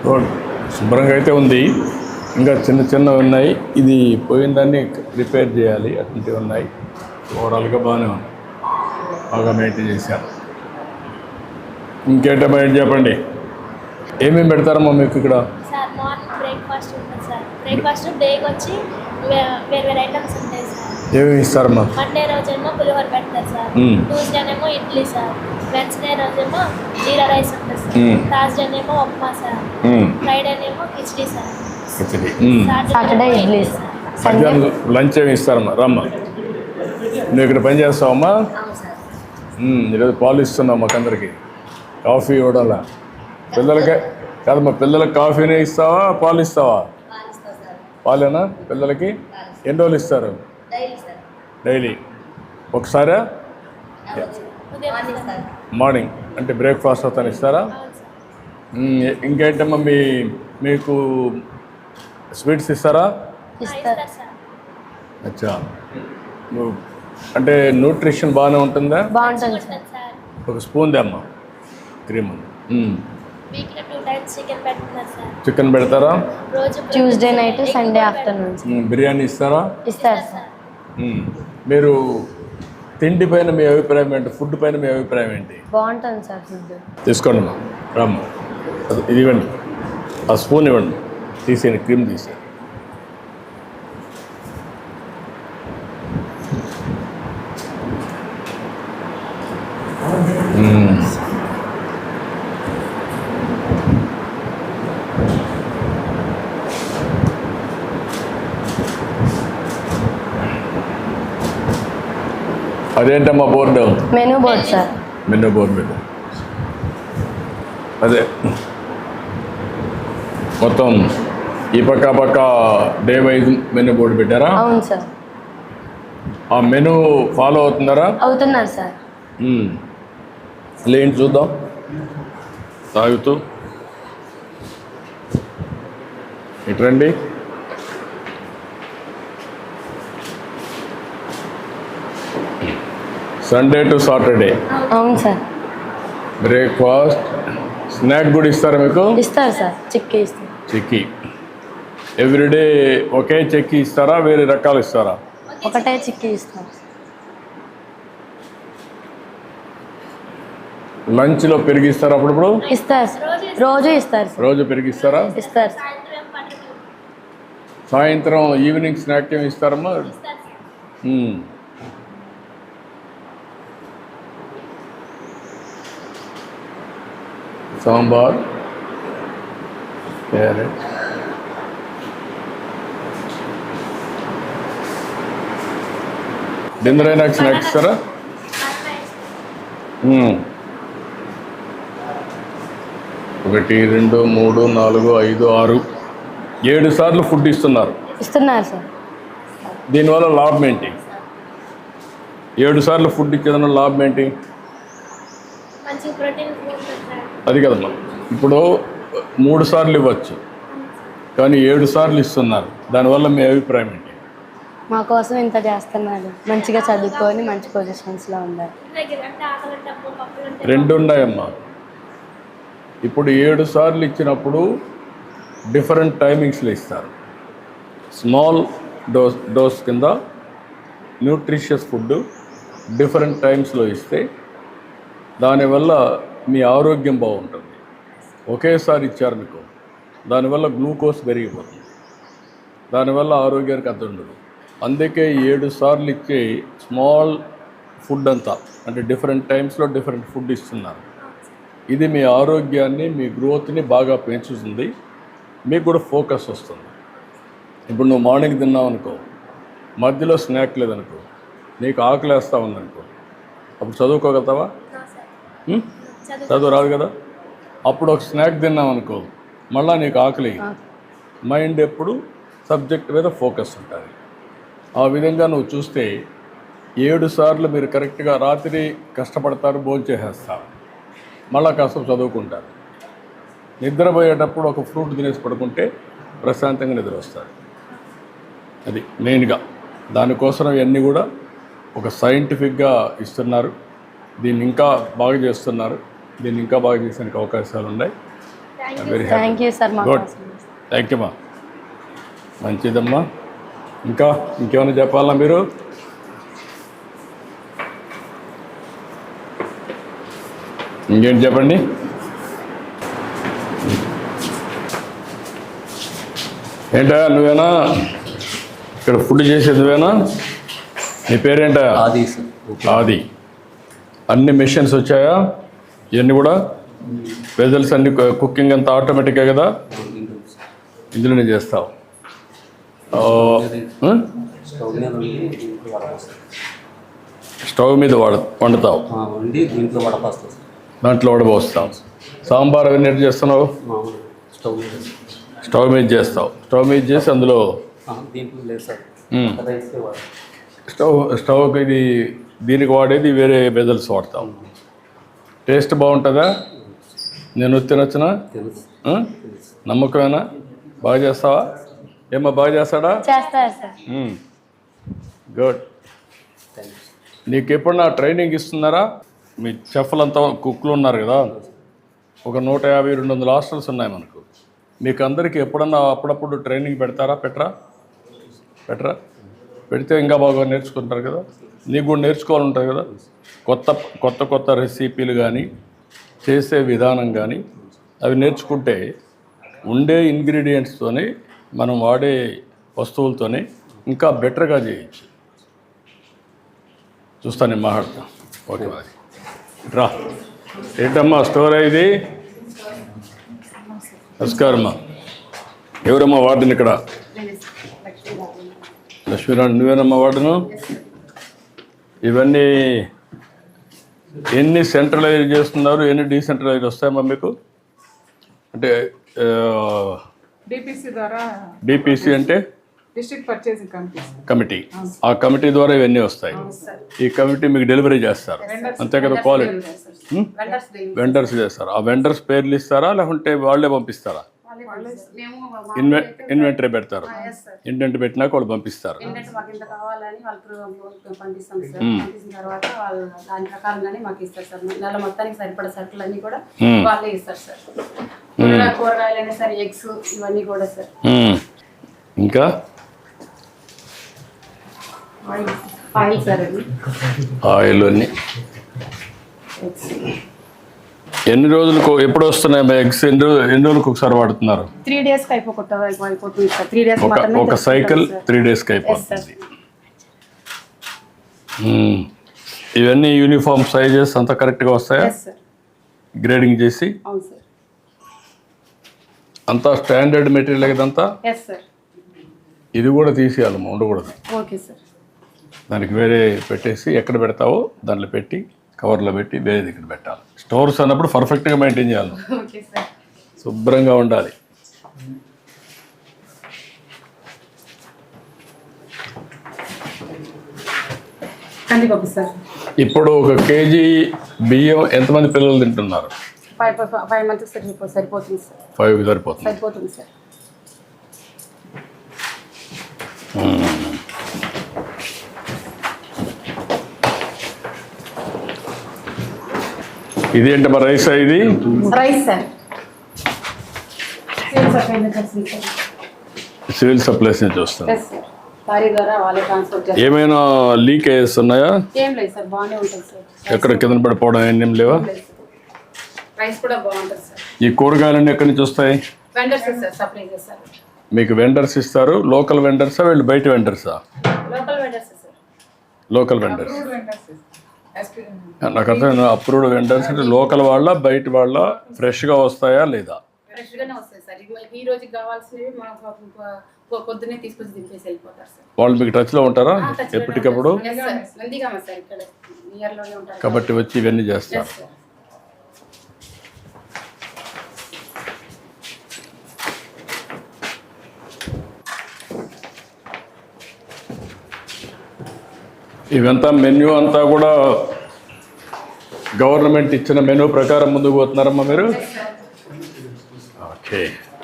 Road శుభ్రంగా అయితే ఉంది. ఇంకా చిన్న చిన్నవి ఉన్నాయి. ఇది పోయిన దాన్ని రిపేర్ చేయాలి. అటువంటివి ఉన్నాయి. ఓవరాల్గా బాగానే ఉంది. బాగా మెయింటైన్ చేశారు. ఇంకేంటమ్మా ఏంటి చెప్పండి. ఏమేమి పెడతారమ్మా మీకు ఇక్కడ? సార్ మార్నింగ్ బ్రేక్ఫాస్ట్ ఉంటుంది సార్. బ్రేక్ఫాస్ట్ డేకి వచ్చి వేరే ఐటమ్స్ ఉంటాయి సార్. ఏమేమి ఇస్తారమ్మా? మండే రోజేమో పులిహోర పెడతారు సార్. ట్యూస్డేనేమో ఇడ్లీ సార్. వెన్స్డే రోజేమో జీరా రైస్ ఉంటుంది సార్. థర్స్డేనేమో ఉప్మా సార్. ఫ్రైడేనేమో khichdi sir. Saturday idli sir. మధ్యాహ్నం లంచ్ ఏమి ఇస్తారమ్మా? రమ్మా, నువ్వు ఇక్కడ పని చేస్తావమ్మా? ఈరోజు పాలు ఇస్తున్నావు మాకందరికి. కాఫీ ఇవ్వడంలా పిల్లలకే కాదమ్మా, పిల్లలకి కాఫీనే ఇస్తావా పాలు ఇస్తావా? పాలేనా పిల్లలకి? ఎన్ని రోజులు ఇస్తారు? డైలీ ఒకసారా? మార్నింగ్ అంటే బ్రేక్ఫాస్ట్ అవుతాను ఇస్తారా? ఇంకేంటమ్మా మీకు స్వీట్స్ ఇస్తారా? ఇస్తారు సార్. అచ్చా, అంటే న్యూట్రిషన్ బాగానే ఉంటుందా? బాగుంటుంది సార్. సార్ ఒక స్పూన్ దమ్మా క్రీమ్. వీక్లీ 2 times చికెన్ పెడుతున్నారు సార్. చికెన్ పెడతారా? రోజు Tuesday night Sunday afternoon biryani ఇస్తారా? ఇస్తారు సార్. మీరు తిండి పైన మీ అభిప్రాయం ఏంటి? ఫుడ్ పైన మీ అభిప్రాయం ఏంటి? బాగుంటుంది సార్ ఫుడ్. తీసుకోండి అమ్మా, రామ్మ, ఇది ఇవ్వండి, ఆ స్పూన్ ఇవ్వండి, తీసేయండి, క్రీమ్ తీసేయండి. అదేంటమ్మా board? Menu board sir. Menu board మీద అదే మొత్తం ఈ పక్క డే వైజ్ మెనూ బోర్డు పెట్టారా? అవును సార్. ఆ మెనూ ఫాలో అవుతున్నారా? అవుతున్నారు సార్. ఏంటి చూద్దాం. తాగుతూ ఇట్రండి. సండే టు సాటర్డే అవును సార్. బ్రేక్ఫాస్ట్, స్నాక్ కూడా ఇస్తారా మీకు? ఇస్తారు సార్. చిక్కీ ఇస్తారు. చెక్కీ ఎవ్రీడే ఒకే చెక్కీ ఇస్తారా? వేరే రకాలు ఇస్తారా? ఒకటే చిక్కీ ఇస్తారు. లంచ్లో పెరిగిస్తారా? అప్పుడప్పుడు ఇస్తారు సార్. రోజు ఇస్తారు సార్. రోజు పెరిగిస్తారా? ఇస్తారు సార్. సాయంత్రం పట్టుకు సాయంత్రం ఈవినింగ్ స్నాక్ ఏమి ఇస్తారమ్మా? ఇస్తారు సార్. సాంబార్, క్యారెట్, డిన్నర్ అయినా స్నాక్స్ ఇస్తారా? ఒకటి, 2, 3, 4, 5, 6, 7 సార్లు ఫుడ్ ఇస్తున్నారు. ఇస్తున్నారు సార్. దీనివల్ల లాభం ఏంటి? 7 సార్లు ఫుడ్ ఇచ్చేదన్న లాభం ఏంటి? మంచి ప్రోటీన్ ఉంటుంది సార్. అది కదమ్మా, ఇప్పుడు 3 సార్లు ఇవ్వచ్చు, కానీ 7 సార్లు ఇస్తున్నారు. దానివల్ల మీ అభిప్రాయం ఏంటి? మా కోసం ఇంత చేస్తున్నారు. మంచిగా చదువుకొని మంచి పొజిషన్స్లో ఉండాలి. దగ్గర అంటే ఆకలి డబ్బు పప్పులు ఉంటాయి. 2 ఉన్నాయమ్మా. ఇప్పుడు 7 సార్లు ఇచ్చినప్పుడు డిఫరెంట్ టైమింగ్స్లో ఇస్తారు. స్మాల్ డోస్ కింద న్యూట్రిషియస్ ఫుడ్ డిఫరెంట్ టైమ్స్లో ఇస్తే దానివల్ల మీ ఆరోగ్యం బాగుంటుంది. ఒకేసారి ఇచ్చారు మీకు, దానివల్ల గ్లూకోజ్ పెరిగిపోతుంది, దానివల్ల ఆరోగ్యానికి అర్థం ఉండదు. అందుకే 7 సార్లు ఇచ్చే స్మాల్ ఫుడ్ అంతా అంటే డిఫరెంట్ టైమ్స్లో డిఫరెంట్ ఫుడ్ ఇస్తున్నారు. ఇది మీ ఆరోగ్యాన్ని, మీ గ్రోత్ని బాగా పెంచుతుంది. మీకు కూడా ఫోకస్ వస్తుంది. ఇప్పుడు నువ్వు మార్నింగ్ తిన్నావు అనుకో, మధ్యలో స్నాక్ లేదనుకో, నీకు ఆకలి వేస్తూ ఉందనుకో, అప్పుడు చదువుకోగలుగుతావా? చదువు రాదు కదా. అప్పుడు ఒక స్నాక్ తిన్నావు అనుకో, మళ్ళీ నీకు ఆకలి, మైండ్ ఎప్పుడు సబ్జెక్ట్ మీద ఫోకస్ ఉంటుంది. ఆ విధంగా నువ్వు చూస్తే 7 సార్లు మీరు కరెక్ట్గా రాత్రి కష్టపడతారు, భోజనం చేసేస్తారు, మళ్ళీ కాస్త చదువుకుంటారు. నిద్రపోయేటప్పుడు ఒక ఫ్రూట్ తినేసి పడుకుంటే ప్రశాంతంగా నిద్ర వస్తారు. అది మెయిన్గా. దానికోసం ఇవన్నీ కూడా ఒక సైంటిఫిక్గా ఇస్తున్నారు. దీన్ని ఇంకా బాగా చేస్తున్నారు. దీన్ని ఇంకా బాగా చేసేందుకు అవకాశాలు ఉన్నాయి. వెరీ థ్యాంక్ యూ సార్ మా గుడ్ కోసం. థ్యాంక్ యూ అమ్మా. మంచిదమ్మా. ఇంకేమైనా చెప్పాలా మీరు? ఇంకేంటి చెప్పండి. ఏంటా నువ్వేనా ఇక్కడ ఫుడ్ చేసేది? నువ్వేనా? నీ పేరేంటా? ఆది సార్. ఆది. అన్ని మెషిన్స్ వచ్చాయా? ఇవన్నీ కూడా వెజల్స్ అన్ని కుకింగ్ అంతా ఆటోమేటిక్గా కదా? ఇందులోనే చేస్తావు. స్టవ్ మీద దీంట్లో వడపోస్తాం. స్టవ్ మీద వండుతావు, వండి దీంట్లో వడపోస్తాం సార్. దాంట్లో వడపోస్తావు. సాంబార్ అవన్నీ ఎట్లా చేస్తున్నావు? స్టవ్ మీద. స్టవ్ మీద చేస్తావు. స్టవ్ మీద చేసి అందులో దీంట్లో లేదు సార్. రైస్కే వాడతాం. స్టవ్కి ఇది దీనికి వాడేది వేరే వెజల్స్ వాడతావు. టేస్ట్ బాగుంటుందా? నేను తినొచ్చునా? తెలుసు. నమ్మకమేనా? బాగా చేస్తావా? ఏమో బాగా చేస్తాడా? చేస్తారు సార్. గుడ్. నీకు ఎప్పుడన్నా ట్రైనింగ్ ఇస్తున్నారా? మీ చెఫ్లంతా కుక్లు ఉన్నారు కదా, ఒక 150-200 హాస్టల్స్ ఉన్నాయి మనకు. మీకు అందరికీ ఎప్పుడన్నా అప్పుడప్పుడు ట్రైనింగ్ పెడతారా? పెట్టరా? పెడితే ఇంకా బాగా నేర్చుకుంటారు కదా. నీకు కూడా నేర్చుకోవాలి ఉంటుంది కదా. కొత్త రెసిపీలు కానీ చేసే విధానం కానీ అవి నేర్చుకుంటే ఉండే ఇంగ్రీడియంట్స్తోనే మనం వాడే వస్తువులతోనే ఇంకా బెటర్గా చేయొచ్చు. చూస్తా నేను మాట్లాడతా. ఓకే మరి రా. ఏంటమ్మా స్టోర్ ఇది? నమస్కారమ్మా. ఎవరమ్మా వార్డుని ఇక్కడ? లక్ష్మీనారాయణ. నువ్వేనమ్మా వార్డును? ఇవన్నీ ఎన్ని సెంట్రలైజ్ చేస్తున్నారు, ఎన్ని డీసెంట్రలైజ్ వస్తాయమ్మా మీకు? అంటే డిపిసి ద్వారా. డిపిసి అంటే డిస్ట్రిక్ట్ పర్చేసింగ్ కమిటీ. ఆ కమిటీ ద్వారా ఇవన్నీ వస్తాయి. ఈ కమిటీ మీకు డెలివరీ చేస్తారు అంతే కదా? క్వాలిటీ వెండర్స్ చేస్తారు. ఆ వెండర్స్ పేర్లు ఇస్తారా లేకుంటే వాళ్ళే పంపిస్తారా? ఇన్వెంటరీ పెడతారు. ఇంటెంట్ పెట్టినాక వాళ్ళు పంపిస్తారు. మాకు ఇంత కావాలని వాళ్ళు పంపిస్తాం సార్. పంపించిన తర్వాత వాళ్ళు దాని ప్రకారంగానే మాకు ఇస్తారు సార్. నెల మొత్తానికి సరిపడ సరుకులు అన్ని కూడా వాళ్ళే ఇస్తారు సార్. కూరగాయలైనా సరే, ఎగ్స్ ఇవన్నీ కూడా సార్. ఇంకా ఆయిల్ సార్. అది ఆయిల్ అన్ని ఎన్ని రోజులకు ఎప్పుడు వస్తున్నాయి ఎగ్స్? ఎన్ని రోజులకు ఒకసారి వాడుతున్నారు? 3 days అయిపోతుంది సార్. 3 days మాత్రమే. ఒక సైకిల్ 3 daysకి అయిపోతుంది. ఇవన్నీ యూనిఫామ్ సైజెస్ అంతా కరెక్ట్గా వస్తాయా? గ్రేడింగ్ చేసి అవును సార్. అంతా స్టాండర్డ్ మెటీరియల్ ఇదంతా. Yes sir. ఇది కూడా తీసేయాలమ్మా, ఉండకూడదు. Okay sir. దానికి వేరే పెట్టేసి ఎక్కడ పెడతావో దాంట్లో పెట్టి కవర్లో పెట్టి వేరే దగ్గర పెట్టాలి. స్టోర్స్ అన్నప్పుడు పర్ఫెక్ట్గా మెయింటైన్ చేయాలి, ఓకే సార్. శుభ్రంగా ఉండాలి. కందిపప్పు సార్. ఇప్పుడు 1 kg బియ్యం ఎంతమంది పిల్లలు తింటున్నారు? 5 months సరిపోతుంది సార్. 5 సరిపోతుంది. సరిపోతుంది సార్. ఇది ఏంటమ్మా రైస్? ఇది రైస్ సార్. సివిల్ సప్లైస్ నుంచి వస్తుంది. Yes sir. లారీ ద్వారా వాళ్ళే ట్రాన్స్పోర్ట్ చేస్తారు. ఏమైనా లీకేజెస్ ఉన్నాయా? ఏం లేదు సార్, బాగానే ఉంటుంది సార్. ఎక్కడ కింద పడిపోవడం ఏం లేవా? రైస్ కూడా బాగుంటుంది సార్. ఈ కూరగాయలన్నీ ఎక్కడి నుంచి వస్తాయి? వెండర్స్ సార్ సప్లై చేస్తారు. మీకు వెండర్స్ ఇస్తారు. లోకల్ వెండర్సా వీళ్ళు బయట వెండర్సా? Local vendors sir. Local vendors. నాకు అర్థం. అప్రూవ్డ్ వెండర్స్ అంటే లోకల్ వాళ్ళ బయట వాళ్ళ? ఫ్రెష్గా వస్తాయా లేదా? ఫ్రెష్గానే వస్తాయి సార్. ఈ రోజుకి కావాల్సినవి మాకు పొద్దున్నే తీసుకొచ్చి దింపేసి వెళ్ళిపోతారు సార్. వాళ్ళు మీకు టచ్లో ఉంటారా ఎప్పటికప్పుడు? నందిగామ సార్, ఇక్కడ నియర్లోనే ఉంటారు కాబట్టి వచ్చి ఇవన్నీ చేస్తారు. ఇవంతా మెన్యూ అంతా కూడా గవర్నమెంట్ ఇచ్చిన మెనూ ప్రకారం ముందుకు పోతున్నారమ్మా మీరు? ఓకే.